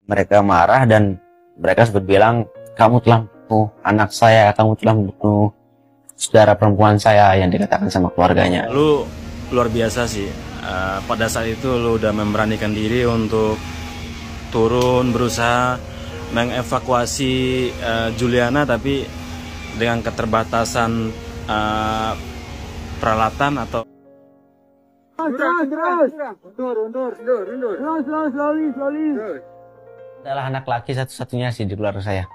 Mereka marah dan mereka sempat bilang, kamu telah membunuh anak saya, kamu telah membunuh saudara perempuan saya, yang dikatakan sama keluarganya. Lu luar biasa sih. Pada saat itu lu udah memberanikan diri untuk turun berusaha mengevakuasi Juliana, tapi dengan keterbatasan peralatan atau adalah anak laki satu-satunya sih di keluarga saya.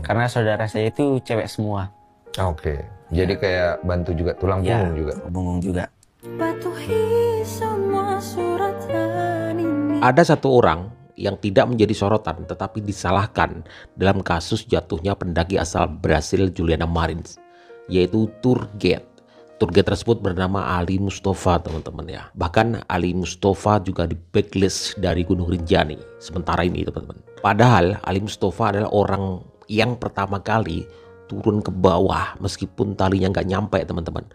Karena saudara saya itu cewek semua. Oke. Jadi kayak bantu juga tulang punggung juga. Punggung juga. Ada satu orang yang tidak menjadi sorotan tetapi disalahkan dalam kasus jatuhnya pendaki asal Brasil Juliana Marins, yaitu tour guide. Tour guide tersebut bernama Ali Mustafa, teman-teman ya. Bahkan Ali Mustafa juga di blacklist dari Gunung Rinjani sementara ini, teman-teman. Padahal Ali Mustafa adalah orang yang pertama kali turun ke bawah meskipun talinya nggak nyampe, teman-teman,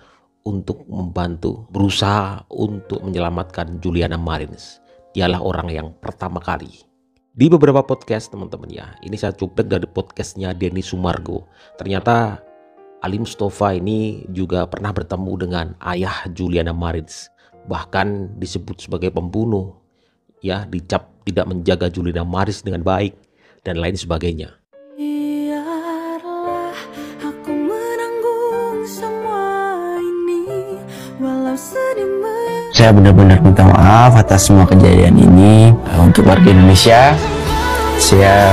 untuk membantu berusaha untuk menyelamatkan Juliana Marins. Dialah orang yang pertama kali. Di beberapa podcast, teman-teman ya, ini saya cuplek dari podcastnya Denny Sumargo. Ternyata Ali Mustafa ini juga pernah bertemu dengan ayah Juliana Marins, bahkan disebut sebagai pembunuh, ya, dicap tidak menjaga Juliana Marins dengan baik dan lain sebagainya. Biarlah aku menanggung semua ini, walau sedih. Saya benar-benar minta maaf atas semua kejadian ini. Untuk warga Indonesia, saya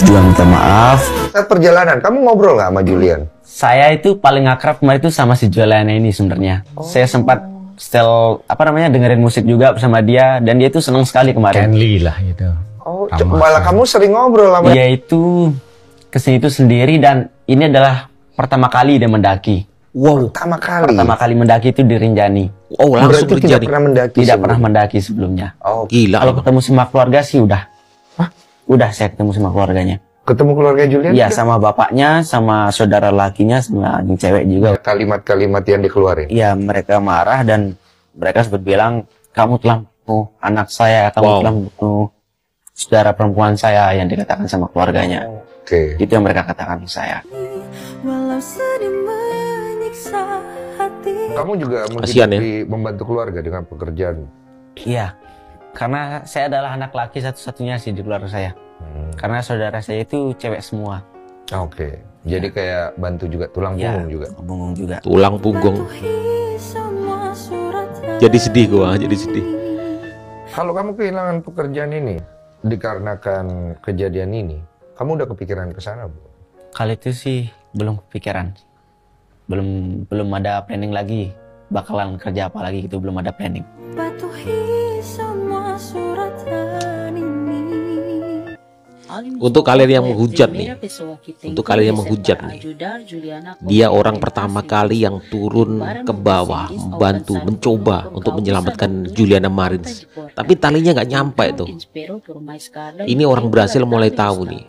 juga minta maaf. Saat perjalanan, kamu ngobrol nggak sama Julian? Saya itu paling akrab kemarin itu sama si Juliana ini sebenarnya. Saya sempat dengerin musik juga bersama dia, dan dia itu senang sekali kemarin. Kenly lah gitu. Oh, malah kamu sering ngobrol sama dia itu kesini itu sendiri, dan ini adalah pertama kali dia mendaki. Wow, pertama kali mendaki itu di Rinjani. Oh, langsung berarti Rinjani. tidak pernah mendaki. Tidak pernah mendaki sebelumnya. Oh, gila. Kalau ketemu sama keluarga sih udah. Udah saya ketemu sama keluarganya. Ketemu keluarga Julian? Iya, sama bapaknya, sama saudara lakinya, sama yang cewek juga. Kalimat-kalimat yang dikeluarin? Iya, mereka marah dan mereka sempat bilang, kamu telah membunuh anak saya, kamu telah membunuh saudara perempuan saya, yang dikatakan sama keluarganya. Oke. Itu yang mereka katakan ke saya. Walau sedih menyiksa hati. Kamu juga menghidupi, membantu keluarga dengan pekerjaan? Iya, karena saya adalah anak laki satu-satunya sih di keluarga saya. Karena saudara saya itu cewek semua. Oke. Jadi kayak bantu juga tulang punggung juga? Punggung juga. Tulang punggung. Jadi sedih gua, jadi sedih. Kalau kamu kehilangan pekerjaan ini dikarenakan kejadian ini, kamu udah kepikiran ke sana, Bu? Kali itu sih belum kepikiran. Belum ada planning lagi. Bakalan kerja apa lagi gitu, belum ada planning. Patuhi semua suratan ini. Untuk kalian yang menghujat nih, dia orang pertama kali yang turun ke bawah, membantu, mencoba untuk menyelamatkan Juliana Marins. Tapi talinya nggak nyampe tuh. Ini orang Brasil mulai tahu nih,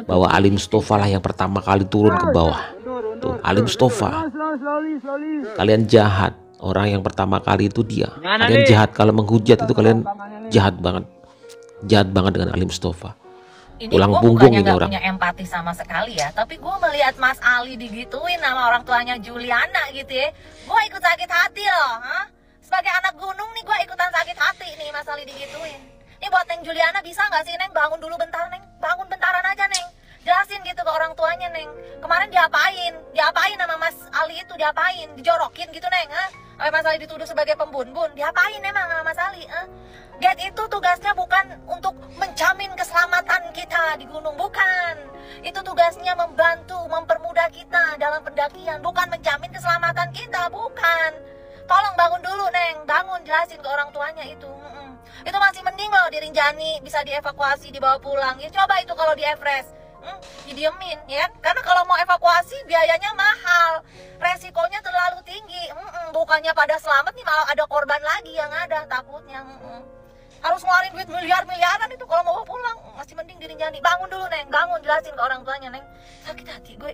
bahwa Ali Mustafa lah yang pertama kali turun ke bawah. Tuh, Ali Mustafa. Kalian jahat, orang yang pertama kali itu dia. Kalian jahat, kalau menghujat itu kalian jahat banget. Jahat banget dengan Ali Mustafa. Tulang punggung ini orang. Punya empati sama sekali ya, tapi gue melihat Mas Ali digituin sama orang tuanya Juliana gitu ya, gue ikut sakit hati loh. Sebagai anak gunung nih, gue ikutan sakit hati nih Mas Ali digituin. Ini buat Neng Juliana, bisa nggak sih Neng bangun dulu bentar Neng, bangun bentaran aja Neng, jelasin gitu ke orang tuanya Neng. Kemarin diapain sama Mas Ali itu, diapain, dijorokin gitu Neng, Mas Ali dituduh sebagai pembunbun, diapain emang sama Mas Ali? Guide itu tugasnya bukan untuk menjamin keselamatan kita di gunung, bukan. Itu tugasnya membantu, mempermudah kita dalam pendakian, bukan menjamin keselamatan kita, bukan. Tolong bangun dulu Neng, bangun, jelasin ke orang tuanya itu. Itu masih mending loh di Rinjani, bisa dievakuasi, dibawa pulang. Ya coba itu kalau di Everest, didiemin ya, karena kalau mau evakuasi biayanya mahal, resikonya terlalu tinggi. Bukannya pada selamat nih, malah ada korban lagi yang ada takutnya. Harus ngeluarin duit miliar-miliaran itu kalau mau pulang. Masih mending di Rinjani. Bangun dulu Neng, bangun, jelasin ke orang tuanya Neng. Sakit hati gue,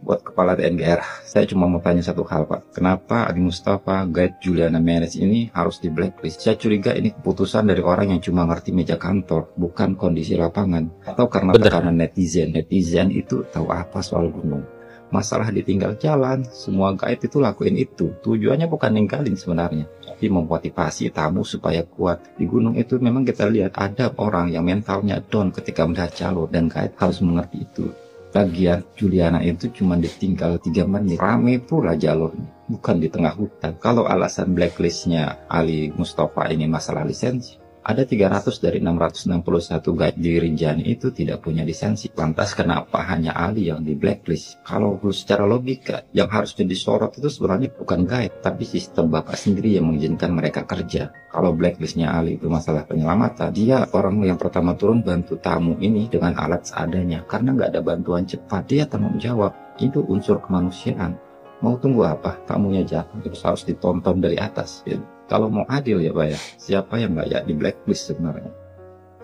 buat Kepala TNGR, saya cuma mau tanya satu hal Pak. Kenapa Ali Mustafa, Guide Juliana Maris ini harus di blacklist? Saya curiga ini keputusan dari orang yang cuma ngerti meja kantor, bukan kondisi lapangan. Atau karena tekanan netizen. Netizen itu tahu apa soal gunung. Masalah ditinggal jalan, semua guide itu lakuin itu. Tujuannya bukan ninggalin sebenarnya, tapi memotivasi tamu supaya kuat. Di gunung itu memang kita lihat ada orang yang mentalnya down ketika melihat jalur, dan guide harus mengerti itu. Bagian Juliana itu cuma ditinggal 3 menit. Rame pula jalurnya, bukan di tengah hutan. Kalau alasan blacklistnya Ali Mustafa ini masalah lisensi, ada 300 dari 661 guide di Rinjani itu tidak punya lisensi. Lantas kenapa hanya Ali yang di blacklist? Kalau secara logika, yang harusnya disorot itu sebenarnya bukan guide, tapi sistem Bapak sendiri yang mengizinkan mereka kerja. Kalau blacklistnya Ali itu masalah penyelamatan, dia orang yang pertama turun bantu tamu ini dengan alat seadanya. Karena nggak ada bantuan cepat, dia tanggung jawab. Itu unsur kemanusiaan. Mau tunggu apa? Tamunya jatuh, terus harus ditonton dari atas. Kalau mau adil ya Pak ya, siapa yang layak di blacklist sebenarnya?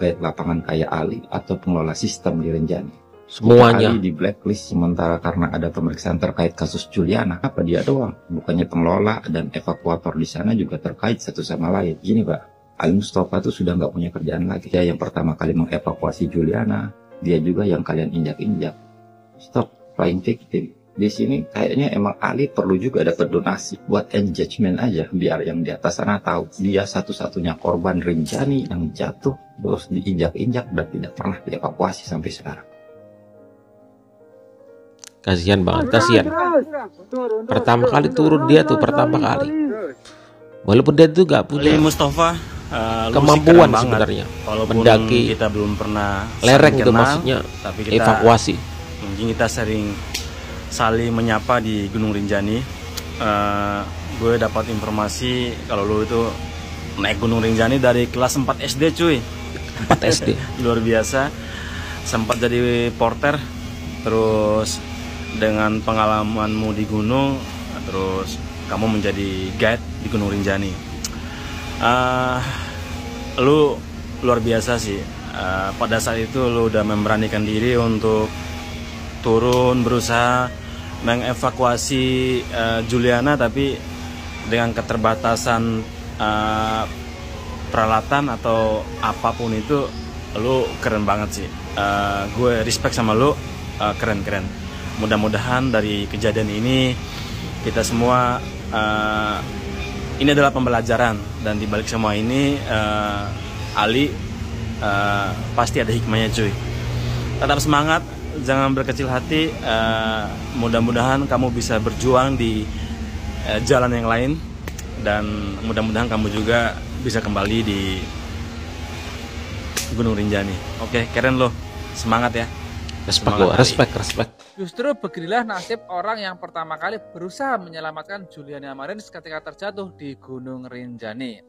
Baik lapangan kayak Ali atau pengelola sistem di Rinjani. Semuanya. Ali di blacklist sementara karena ada pemeriksaan terkait kasus Juliana. Apa dia doang? Bukannya pengelola dan evakuator di sana juga terkait satu sama lain. Gini Pak, Ali Mustafa itu sudah nggak punya kerjaan lagi. Dia yang pertama kali mengevakuasi Juliana, dia juga yang kalian injak-injak. Stop playing victim. Di sini kayaknya emang Ali perlu juga dapat donasi buat engagement aja, biar yang di atas sana tahu dia satu-satunya korban Rinjani yang jatuh terus diinjak-injak dan tidak pernah dievakuasi sampai sekarang. Kasihan banget, kasihan. Pertama kali turun dia tuh, pertama kali. Walaupun dia tuh gak punya Ali Mustafa kemampuan sebenarnya mendaki kita belum pernah lereng saling itu kenal, maksudnya tapi kita evakuasi. mungkin kita sering saling menyapa di Gunung Rinjani. Gue dapat informasi kalau lu itu naik Gunung Rinjani dari kelas 4 SD cuy. 4 SD. Luar biasa. Sempat jadi porter, terus dengan pengalamanmu di gunung, terus kamu menjadi guide di Gunung Rinjani. Lu luar biasa sih. Pada saat itu lu udah memberanikan diri untuk turun berusaha mengevakuasi Juliana, tapi dengan keterbatasan peralatan atau apapun itu, lu keren banget sih. Gue respect sama lu, keren-keren. Mudah-mudahan dari kejadian ini kita semua ini adalah pembelajaran, dan dibalik semua ini Ali pasti ada hikmahnya cuy. Tetap semangat, jangan berkecil hati. Mudah-mudahan kamu bisa berjuang di jalan yang lain, dan mudah-mudahan kamu juga bisa kembali di Gunung Rinjani. Oke, keren loh, semangat ya. Respect. Justru beginilah nasib orang yang pertama kali berusaha menyelamatkan Juliana Marins ketika terjatuh di Gunung Rinjani.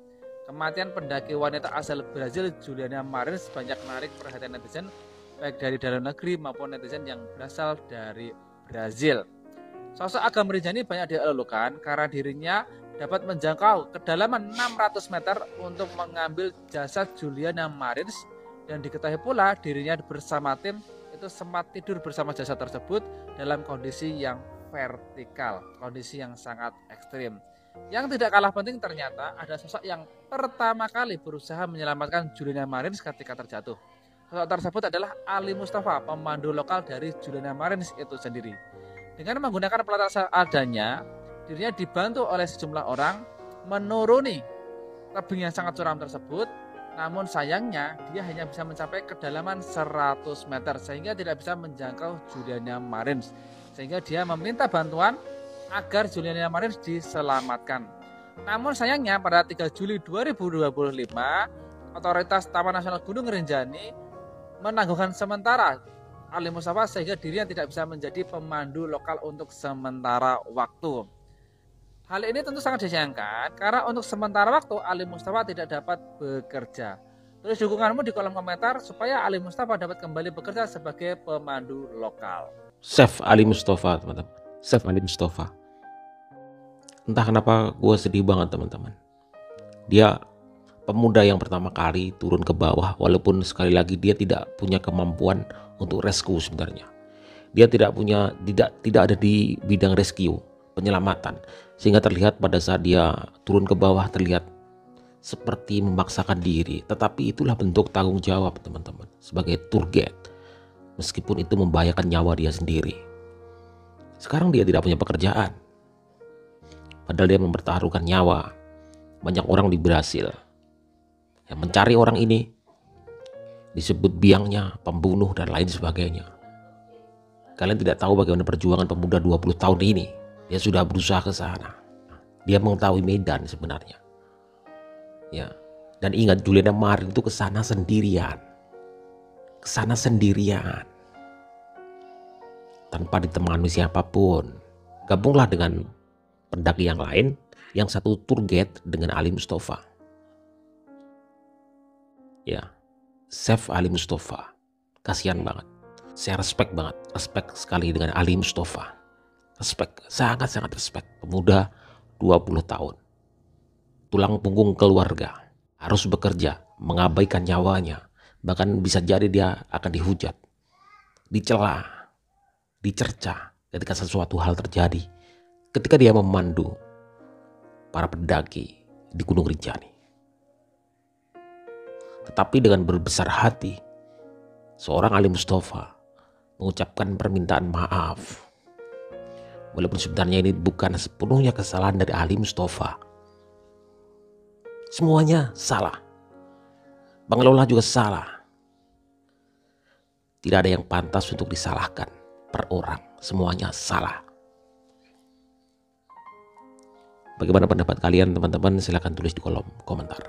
Kematian pendaki wanita asal Brazil Juliana Marins banyak menarik perhatian netizen, baik dari dalam negeri maupun netizen yang berasal dari Brazil. Sosok Agam Rinjani banyak dielulukan karena dirinya dapat menjangkau kedalaman 600 meter untuk mengambil jasad Juliana Marins, dan diketahui pula dirinya bersama tim itu sempat tidur bersama jasad tersebut dalam kondisi yang vertikal, kondisi yang sangat ekstrim. Yang tidak kalah penting ternyata ada sosok yang pertama kali berusaha menyelamatkan Juliana Marins ketika terjatuh. Sosok tersebut adalah Ali Mustafa, pemandu lokal dari Juliana Marins itu sendiri. Dengan menggunakan peralatan seadanya, dirinya dibantu oleh sejumlah orang menuruni tebing yang sangat curam tersebut. Namun sayangnya dia hanya bisa mencapai kedalaman 100 meter sehingga tidak bisa menjangkau Juliana Marins. Sehingga dia meminta bantuan agar Juliana Marins diselamatkan. Namun sayangnya pada 3 Juli 2025, otoritas Taman Nasional Gunung Rinjani menangguhkan sementara Ali Mustafa sehingga dirinya tidak bisa menjadi pemandu lokal untuk sementara waktu. Hal ini tentu sangat disayangkan karena untuk sementara waktu Ali Mustafa tidak dapat bekerja. Tulis dukunganmu di kolom komentar supaya Ali Mustafa dapat kembali bekerja sebagai pemandu lokal. Save Ali Mustafa, teman-teman. Save Ali Mustafa. Entah kenapa gue sedih banget, teman-teman. Dia pemuda yang pertama kali turun ke bawah, walaupun sekali lagi dia tidak punya kemampuan untuk rescue sebenarnya. Dia tidak ada di bidang rescue, penyelamatan, sehingga terlihat pada saat dia turun ke bawah terlihat seperti memaksakan diri. Tetapi itulah bentuk tanggung jawab teman-teman sebagai tour guide, meskipun itu membahayakan nyawa dia sendiri. Sekarang dia tidak punya pekerjaan, padahal dia mempertaruhkan nyawa. Banyak orang di Brasil yang mencari orang ini, disebut biangnya, pembunuh dan lain sebagainya. Kalian tidak tahu bagaimana perjuangan pemuda 20 tahun ini. Dia sudah berusaha ke sana. Dia mengetahui medan sebenarnya. Ya. Dan ingat, Juliana Marin itu ke sana sendirian. Ke sana sendirian. Tanpa ditemani siapapun. Gabunglah dengan pendaki yang lain, yang satu tour guide dengan Ali Mustafa. Ya. Chef Ali Mustafa. Kasihan banget. Saya respect banget, respect sekali dengan Ali Mustafa. Respect, sangat-sangat respect. Pemuda 20 tahun. Tulang punggung keluarga. Harus bekerja, mengabaikan nyawanya. Bahkan bisa jadi dia akan dihujat, dicela, dicerca ketika sesuatu hal terjadi. Ketika dia memandu para pendaki di Gunung Rinjani. Tetapi dengan berbesar hati, seorang Ali Mustafa mengucapkan permintaan maaf. Walaupun sebenarnya ini bukan sepenuhnya kesalahan dari Ali Mustafa. Semuanya salah. Bang Lola juga salah. Tidak ada yang pantas untuk disalahkan per orang. Semuanya salah. Bagaimana pendapat kalian teman-teman? Silahkan tulis di kolom komentar.